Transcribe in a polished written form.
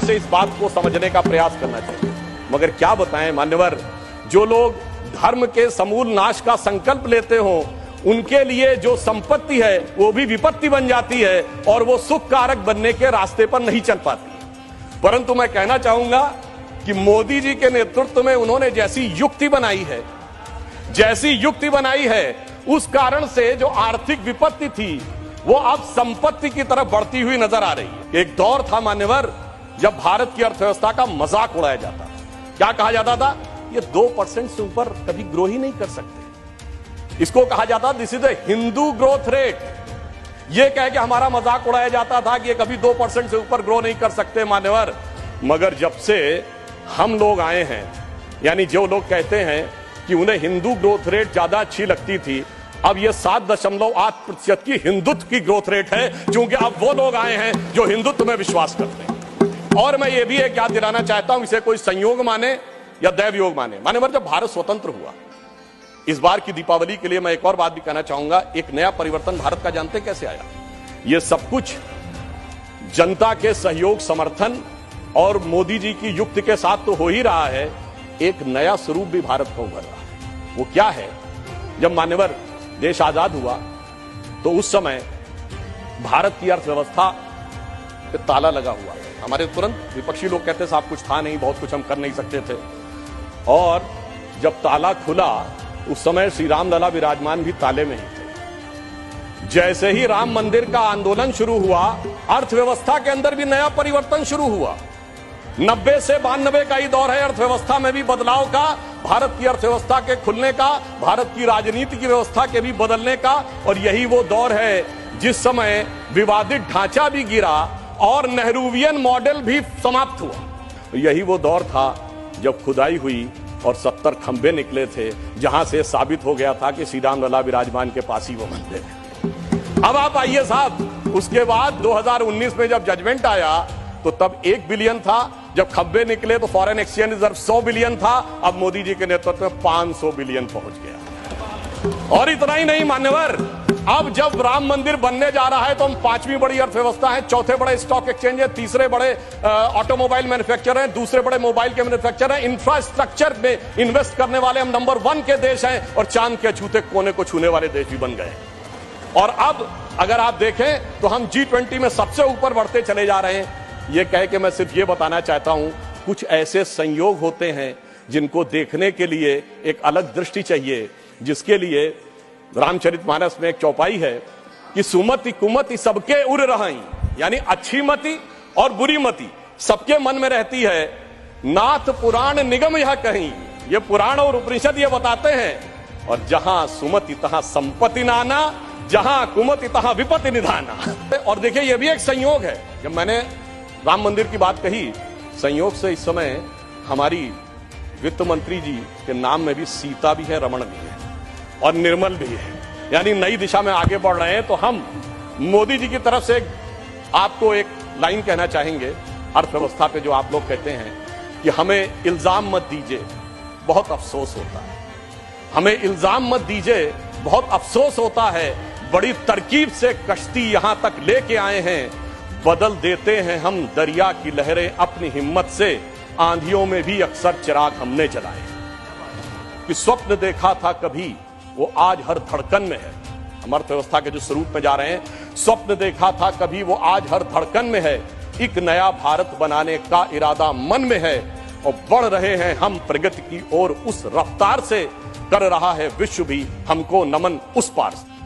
से इस बात को समझने का प्रयास करना चाहिए। मगर क्या बताएं मान्यवर, जो लोग धर्म के समूल नाश का संकल्प लेते हो, उनके लिए जो संपत्ति है वो भी विपत्ति बन जाती है और वो सुख कारक बनने के रास्ते पर नहीं चल पाती। परंतु मैं कहना चाहूंगा कि मोदी जी के नेतृत्व में उन्होंने जैसी युक्ति बनाई है, उस कारण से जो आर्थिक विपत्ति थी वो अब संपत्ति की तरफ बढ़ती हुई नजर आ रही है। एक दौर था मान्यवर जब भारत की अर्थव्यवस्था का मजाक उड़ाया जाता था। क्या कहा जाता था? ये 2% से ऊपर कभी ग्रो ही नहीं कर सकते। इसको कहा जाता, this is the Hindu growth rate. ये कह के हमारा मजाक उड़ाया जाता था कि ये कभी 2% से ऊपर ग्रो नहीं कर सकते मान्यवर। मगर जब से हम लोग आए हैं, यानी जो लोग कहते हैं कि उन्हें हिंदू ग्रोथ रेट ज्यादा अच्छी लगती थी, अब ये 7.8% की हिंदुत्व की ग्रोथ रेट है, क्योंकि अब वो लोग आए हैं जो हिंदुत्व में विश्वास करते हैं। और मैं ये भी एक याद दिलाना चाहता हूं, इसे कोई संयोग माने या दैवयोग माने, मान्यवर जब भारत स्वतंत्र हुआ, इस बार की दीपावली के लिए मैं एक और बात भी कहना चाहूंगा, एक नया परिवर्तन भारत का जानते कैसे आया? ये सब कुछ जनता के सहयोग, समर्थन और मोदी जी की युक्ति के साथ तो हो ही रहा है, एक नया स्वरूप भी भारत को उभर रहा है। वो क्या है? जब मान्यवर देश आजाद हुआ तो उस समय भारत की अर्थव्यवस्था पे ताला लगा हुआ है। हमारे तुरंत विपक्षी लोग कहते साहब कुछ था नहीं, बहुत कुछ हम कर नहीं सकते थे। और जब ताला खुला उस समय श्री राम लला विराजमान भी ताले में ही थे। जैसे ही राम मंदिर का आंदोलन शुरू हुआ, अर्थव्यवस्था के अंदर भी नया परिवर्तन शुरू हुआ। 90 से 92 का ही दौर है अर्थव्यवस्था में भी बदलाव का, भारत की अर्थव्यवस्था के खुलने का, भारत की राजनीति की व्यवस्था के भी बदलने का। और यही वो दौर है जिस समय विवादित ढांचा भी गिरा और नेहरूवियन मॉडल भी समाप्त हुआ। यही वो दौर था जब खुदाई हुई और 70 खंबे निकले थे, जहां से साबित हो गया था कि श्री राम लला विराजमान के पास ही वो मंदिर है। अब आप आइए साहब, उसके बाद 2019 में जब जजमेंट आया तो तब 1 बिलियन था, जब खंबे निकले तो फॉरेन एक्सचेंज रिजर्व 100 बिलियन था, अब मोदी जी के नेतृत्व में 500 बिलियन पहुंच गया। और इतना ही नहीं मान्यवर, अब जब राम मंदिर बनने जा रहा है तो हम 5वीं बड़ी अर्थव्यवस्था है, 4थे बड़े स्टॉक एक्सचेंज है, 3रे बड़े ऑटोमोबाइल मैन्युफैक्चरर हैं, 2रे बड़े मोबाइल के मैन्युफैक्चरर हैं, इंफ्रास्ट्रक्चर में इन्वेस्ट करने वाले हम नंबर 1 के देश हैं और चांद के छूते कोने को छूने वाले देश भी बन गए। और अब अगर आप देखें तो हम G20 में सबसे ऊपर बढ़ते चले जा रहे हैं। ये कह के मैं सिर्फ ये बताना चाहता हूं, कुछ ऐसे संयोग होते हैं जिनको देखने के लिए एक अलग दृष्टि चाहिए, जिसके लिए रामचरितमानस में एक चौपाई है कि सुमति कुमति सबके उर रही, यानी अच्छी मति और बुरी मति सबके मन में रहती है। नाथ पुराण निगम यह कहीं, ये पुराण और उपनिषद ये बताते हैं। और जहां सुमति तहां संपत्ति नाना, जहां कुमति तहां विपत्ति निधाना। और देखिए ये भी एक संयोग है, जब मैंने राम मंदिर की बात कही, संयोग से इस समय हमारी वित्त मंत्री जी के नाम में भी सीता भी है, रमण भी है और निर्मल भी है, यानी नई दिशा में आगे बढ़ रहे हैं। तो हम मोदी जी की तरफ से आपको एक लाइन कहना चाहेंगे अर्थव्यवस्था पे, जो आप लोग कहते हैं कि हमें इल्जाम मत दीजिए, बहुत अफसोस होता है। हमें इल्जाम मत दीजिए, बहुत अफसोस होता है। बड़ी तरकीब से कश्ती यहां तक लेके आए हैं, बदल देते हैं हम दरिया की लहरें अपनी हिम्मत से, आंधियों में भी अक्सर चिराग हमने जलाए। कि स्वप्न देखा था कभी वो आज हर धड़कन में है। हम अर्थव्यवस्था के जो स्वरूप में जा रहे हैं, स्वप्न देखा था कभी वो आज हर धड़कन में है। एक नया भारत बनाने का इरादा मन में है और बढ़ रहे हैं हम प्रगति की ओर उस रफ्तार से, कर रहा है विश्व भी हमको नमन उस पार से।